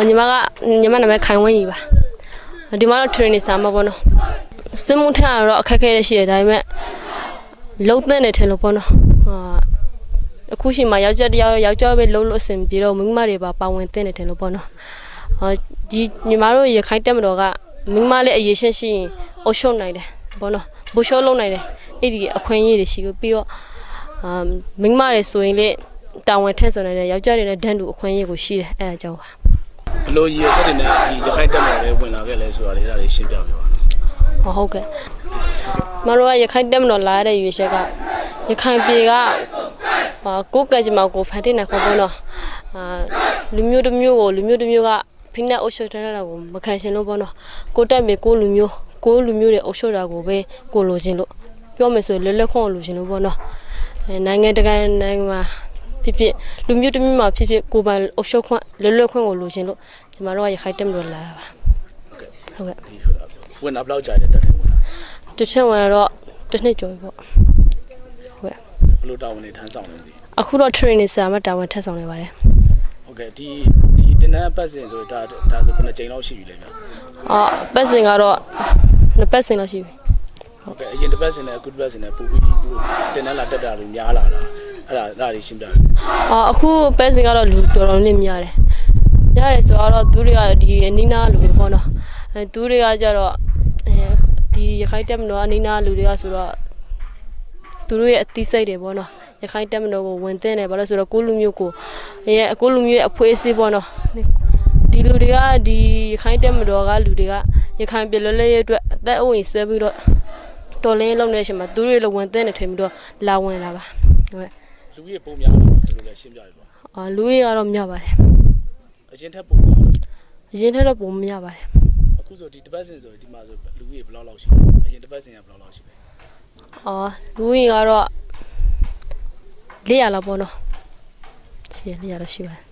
ညီမနာမည်ခိုင်ဝင်းကြီးပါဒီမှာတော့ training စာမှာပေါ့နော်စစ်မှုထမ်းကတော့အခက်အခဲရှိတယ်ဒါပေမဲ့လုံးသင့်တယ်ထင်လို့ပေါ့နော်အခုရှိမှယောက်ျားတစ်ယောက်ျားပဲလုံးလို့အဆင်ပြေတော့မိန်းမတွေပါဝင်သင့်တယ်ထင်လို့ပေါ့နော်ဒီညီမတို့ရခိုင်တက်မတော်ကမိန်းမလေးအရေးရှင်းရှိရင်အုပ်ချုပ်နိုင်တယ်ပေါ့နော်ဘူရှောလုံးနိုင်တယ်အဲ့ဒီအခွင့်အရေးတွေရှိပြီးတော့မိန်းမတွေဆိုရင်လေတာဝန်ထက်ဆိုနေတဲ့ယောက်ျားတွေနဲ့ဒန်းတူအခွင့်အရေးကိုရှိတယ်အဲ့ဒါကြောင့်ပါဘလို့ရည်ချက်တွေနဲ့ဒီရခိုင်တက်မတော်လေးဝင်လာခဲ့လဲဆိုတာလေးဒါလေးရှင်းပြပြပါဟုတ်ကဲ့မတို့ကရခိုင်တက်မတော်လာတဲ့ရွေးချက်ကရခိုင်ပြည်ကကိုကကြမကိုဖန်တင်နေခေါ်ပေါ့နော်လူမျိုးတစ်မျိုးကဖိနှက်အုပ်ချုပ်ထားတာကိုမခံရှင်လို့ပေါ့နော်ကိုတက်မြေကိုလူမျိုးတွေအုပ်ချုပ်တာကိုပဲကိုလိုချင်လို့ပြောမယ်ဆိုလွတ်ခွင့်လိုချင်လို့ပေါ့နော်နိုင်ငံတကာနိုင်ငံမှာဖြစ်လူမျိုးတစ်မျိုးမှာဖြစ်ကိုပိုင်အုပ်ချုပ်ခွင့်လွတ်ခွင့်ကိုလိုချင်လို့ကျမတို့ကရခိုင်တက်မတော်လာတာပါဟုတ်ကဲ့ဝင်လာဘလောက်ကြာတယ်တက်တယ်ဝင်လာတစ်ချက်ဝင်တော့တစ်နှစ်ကျော်ပြီပေါ့ဟုတ်ကဲ့ဘလို့တာဝန်နေထမ်းဆောင်နေပြီအခုတော့ training စာမှာတာဝန်ထမ်းဆောင်နေပါတယ်ဟုတ်ကဲ့ဒီတင်တဲ့ပတ်စဉ်ဆိုဒါဆိုဘယ်နှကြိမ်လောက်ရှိပြီလဲဗျပတ်စဉ်ကတော့နှစ်ပတ်စဉ်လောက်ရှိပြီဟုတ်ကဲ့အရင်တစ်ပတ်စဉ်နဲ့အခုတစ်ပတ်စဉ်နဲ့ပို့ပြီးသူတင်တဲ့လာတက်တာလို့များလာလားအဲ့ဒါလေးရှင်းပြအခုပတ်စဉ်ကတော့လူတော်တော်လေးများတယ်ဆိုတော့သူတွေကဒီအနီးနားလူတွေပေါ့နော်သူတွေကကြတော့ဒီရခိုင်တက်မတော်အနီးနားလူတွေကဆိုတော့သူတို့ရဲ့အသိစိတ်တွေပေါ့နော်ရခိုင်တက်မတော်ကိုဝင်တဲ့တယ်ဘာလို့ဆိုတော့ကိုလူမျိုးရဲ့အဖွေးအစည်းပေါ့နော်ဒီလူတွေကဒီရခိုင်တက်မတော်ကလူတွေကရခိုင်ပြည်လွတ်လပ်ရေးအတွက်အသက်အဝင်ဆွဲပြီးတော့တော်လင်းလုံးနေရှင်မှာသူတွေလည်းဝင်တဲ့တယ်ထင်ပြီးတော့လာဝင်လာပါဟုတ်ကဲ့လူကြီးပုံများတယ်သူတို့လည်းရှင်းပြရပါလူကြီးကတော့များပါတယ်အရင်ထက်ပုံများအရင်ထက်တော့ပုံများပါတယ်အခုဆိုဒီတစ်ပတ်စဉ်ဆိုဒီမှာဆိုလူကြီးဘယ်လောက်လောက်ရှိလဲအရင်တစ်ပတ်စဉ်ကဘယ်လောက်လောက်ရှိလဲလူကြီးကတော့400လောက်ပေါ့နော်400လောက်ရှိပါတယ်